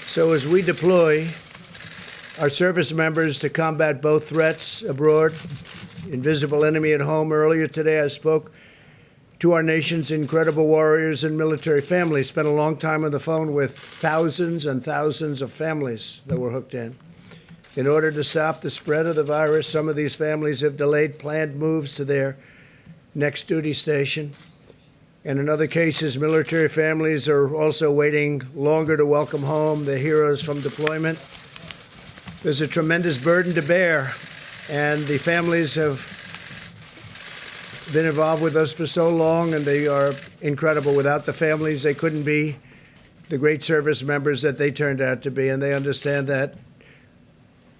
So as we deploy our service members to combat both threats abroad, invisible enemy at home, earlier today I spoke to our nation's incredible warriors and military families. Spent a long time on the phone with thousands and thousands of families that were hooked in. In order to stop the spread of the virus, some of these families have delayed planned moves to their next duty station. And in other cases, military families are also waiting longer to welcome home the heroes from deployment. There's a tremendous burden to bear, and the families have been involved with us for so long, and they are incredible. Without the families, they couldn't be the great service members that they turned out to be, and they understand that.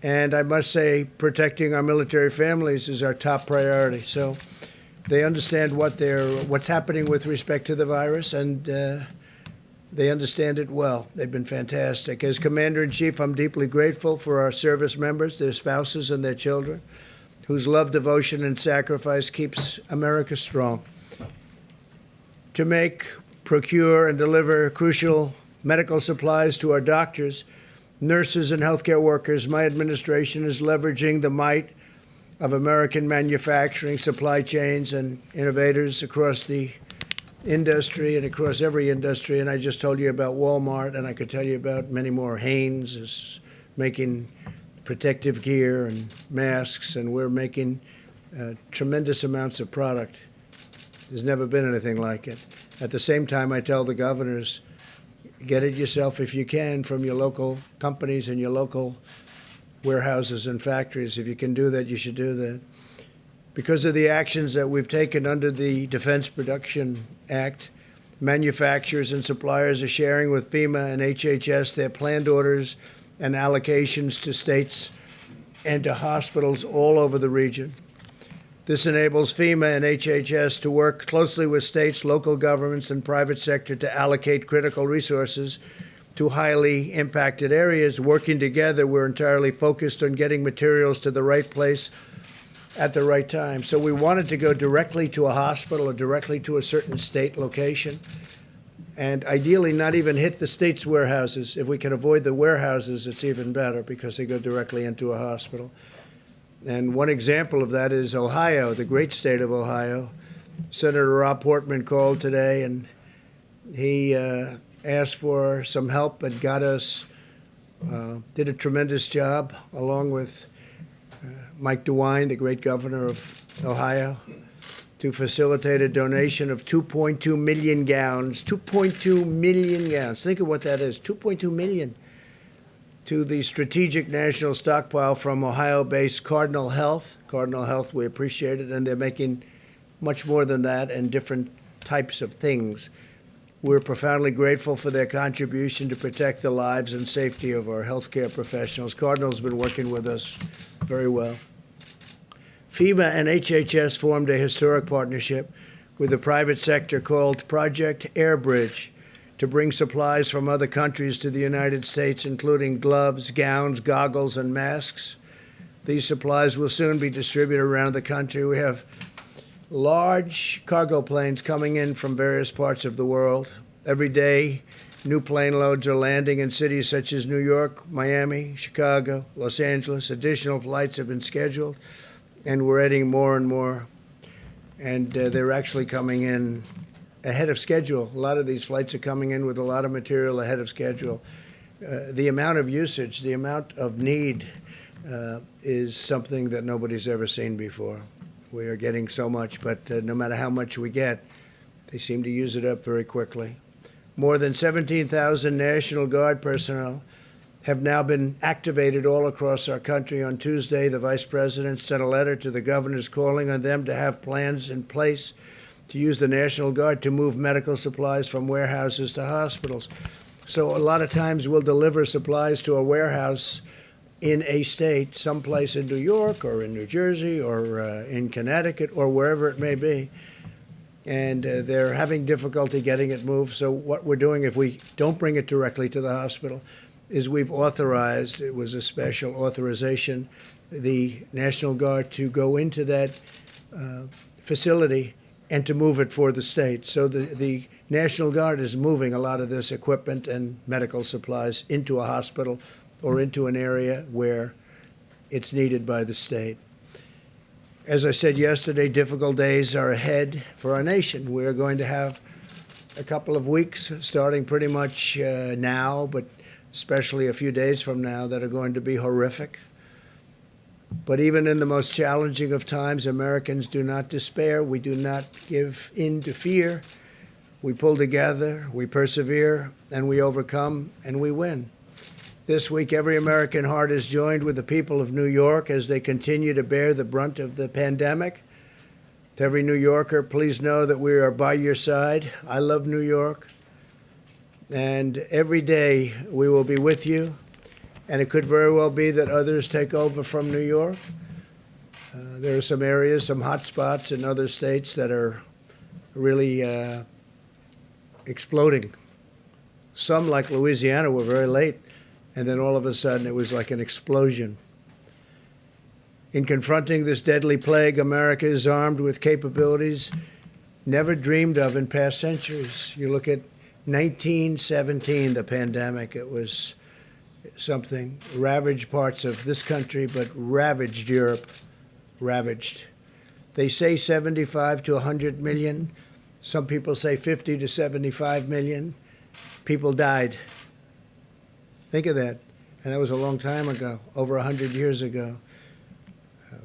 And I must say, protecting our military families is our top priority. So they understand what's happening with respect to the virus, and they understand it well. They've been fantastic. As Commander-in-Chief, I'm deeply grateful for our service members, their spouses, and their children, whose love, devotion, and sacrifice keeps America strong. To make, procure, and deliver crucial medical supplies to our doctors, nurses, and healthcare workers, my administration is leveraging the might of American manufacturing supply chains and innovators across the industry and across every industry. And I just told you about Walmart, and I could tell you about many more. Hanes is making protective gear and masks, and we're making tremendous amounts of product. There's never been anything like it. At the same time, I tell the governors, get it yourself if you can from your local companies and your local warehouses and factories. If you can do that, you should do that. Because of the actions that we've taken under the Defense Production Act, manufacturers and suppliers are sharing with FEMA and HHS their planned orders and allocations to states and to hospitals all over the region. This enables FEMA and HHS to work closely with states, local governments, and private sector to allocate critical resources to highly impacted areas. Working together, we're entirely focused on getting materials to the right place at the right time. So we wanted to go directly to a hospital or directly to a certain state location, and ideally not even hit the state's warehouses. If we can avoid the warehouses, it's even better because they go directly into a hospital. And one example of that is Ohio, the great state of Ohio. Senator Rob Portman called today, and he asked for some help and got us, did a tremendous job, along with Mike DeWine, the great governor of Ohio, to facilitate a donation of 2.2 million gowns. 2.2 million gowns. Think of what that is, 2.2 million, to the Strategic National Stockpile from Ohio-based Cardinal Health. Cardinal Health, we appreciate it, and they're making much more than that and different types of things. We're profoundly grateful for their contribution to protect the lives and safety of our healthcare professionals. Cardinal's been working with us very well. FEMA and HHS formed a historic partnership with the private sector called Project Airbridge to bring supplies from other countries to the United States, including gloves, gowns, goggles, and masks. These supplies will soon be distributed around the country. We have large cargo planes coming in from various parts of the world. Every day, new plane loads are landing in cities such as New York, Miami, Chicago, Los Angeles. Additional flights have been scheduled, and we're adding more and more. And they're actually coming in ahead of schedule. A lot of these flights are coming in with a lot of material ahead of schedule. The amount of usage, the amount of need is something that nobody's ever seen before. We are getting so much, but no matter how much we get, they seem to use it up very quickly. More than 17,000 National Guard personnel have now been activated all across our country. On Tuesday, the Vice President sent a letter to the governors calling on them to have plans in place to use the National Guard to move medical supplies from warehouses to hospitals. So a lot of times we'll deliver supplies to a warehouse in a state, someplace in New York or in New Jersey or in Connecticut or wherever it may be, and they're having difficulty getting it moved. So what we're doing, if we don't bring it directly to the hospital, is we've authorized, it was a special authorization, the National Guard to go into that facility and to move it for the state. So the National Guard is moving a lot of this equipment and medical supplies into a hospital or into an area where it's needed by the state. As I said yesterday, difficult days are ahead for our nation. We're going to have a couple of weeks, starting pretty much now, but especially a few days from now, that are going to be horrific. But even in the most challenging of times, Americans do not despair. We do not give in to fear. We pull together, we persevere, and we overcome, and we win. This week, every American heart is joined with the people of New York as they continue to bear the brunt of the pandemic. To every New Yorker, please know that we are by your side. I love New York. And every day we will be with you. And it could very well be that others take over from New York. There are some areas, some hot spots in other states that are really exploding. Some, like Louisiana, were very late. And then all of a sudden, it was like an explosion. In confronting this deadly plague, America is armed with capabilities never dreamed of in past centuries. You look at 1917, the pandemic, it was something, ravaged parts of this country, but ravaged Europe, ravaged. They say 75 to 100 million. Some people say 50 to 75 million. People died. Think of that. And that was a long time ago, over 100 years ago.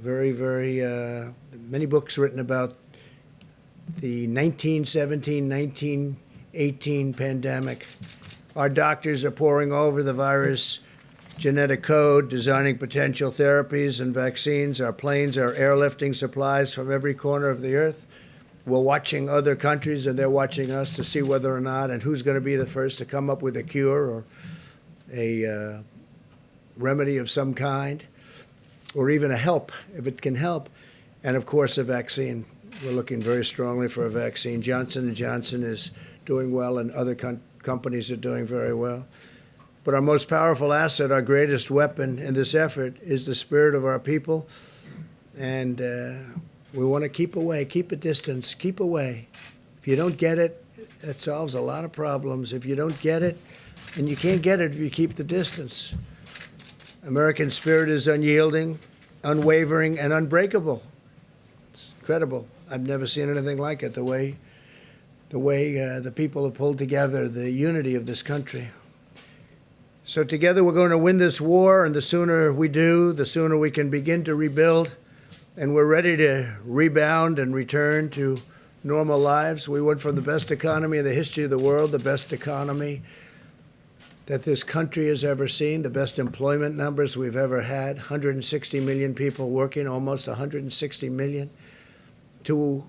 Many books written about the 1917, 1918 pandemic. Our doctors are poring over the virus genetic code, designing potential therapies and vaccines. Our planes are airlifting supplies from every corner of the earth. We're watching other countries, and they're watching us to see whether or not and who's going to be the first to come up with a cure or a remedy of some kind, or even a help, if it can help, and of course a vaccine. We're looking very strongly for a vaccine. Johnson & Johnson is doing well, and other companies are doing very well. But our most powerful asset, our greatest weapon in this effort, is the spirit of our people, and we want to keep away, keep a distance, keep away. If you don't get it, it solves a lot of problems. If you don't get it, and you can't get it if you keep the distance. American spirit is unyielding, unwavering, and unbreakable. It's incredible. I've never seen anything like it, the way the people have pulled together, the unity of this country. So together we're going to win this war, and the sooner we do, the sooner we can begin to rebuild, and we're ready to rebound and return to normal lives. We went from the best economy in the history of the world, the best economy that this country has ever seen, the best employment numbers we've ever had, 160 million people working, almost 160 million, to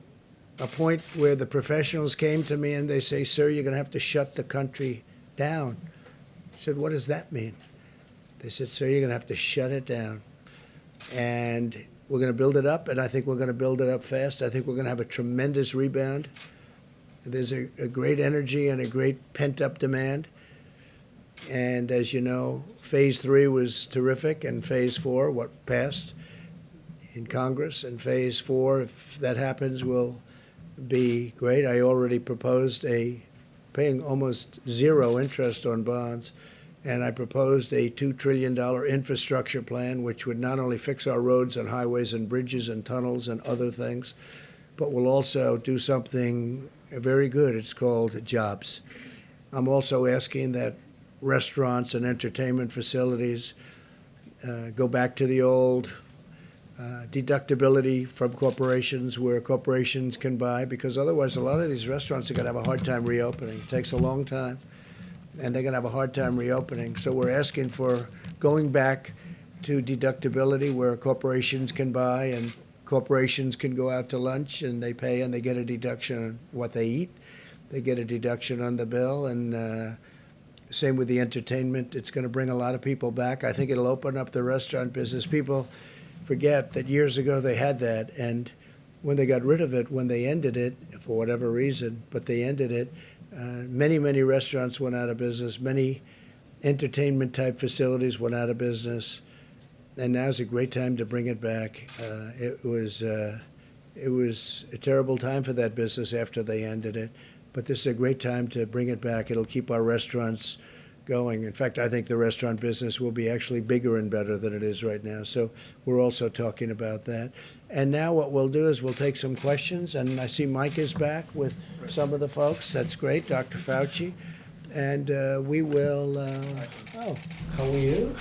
a point where the professionals came to me and they say, "Sir, you're going to have to shut the country down." I said, "What does that mean?" They said, "Sir, you're going to have to shut it down. And we're going to build it up, and I think we're going to build it up fast. I think we're going to have a tremendous rebound. There's a great energy and a great pent-up demand. And as you know, phase 3 was terrific, and phase 4, what passed in Congress, and phase 4, if that happens, will be great. I already proposed paying almost zero interest on bonds, and I proposed a $2 trillion infrastructure plan, which would not only fix our roads and highways and bridges and tunnels and other things, but will also do something very good. It's called jobs. I'm also asking that restaurants and entertainment facilities go back to the old deductibility from corporations, where corporations can buy, because otherwise a lot of these restaurants are going to have a hard time reopening. It takes a long time, and they're going to have a hard time reopening. So we're asking for going back to deductibility, where corporations can buy, and corporations can go out to lunch and they pay and they get a deduction on what they eat. They get a deduction on the bill, and same with the entertainment. It's going to bring a lot of people back. I think it'll open up the restaurant business. People forget that years ago they had that, and when they got rid of it, when they ended it, for whatever reason, but they ended it, many, many restaurants went out of business. Many entertainment-type facilities went out of business, and now's a great time to bring it back. It was It was a terrible time for that business after they ended it, but this is a great time to bring it back. It'll keep our restaurants going. In fact, I think the restaurant business will be actually bigger and better than it is right now. So we're also talking about that. And now what we'll do is we'll take some questions, and I see Mike is back with some of the folks. That's great, Dr. Fauci. And we will, how are you?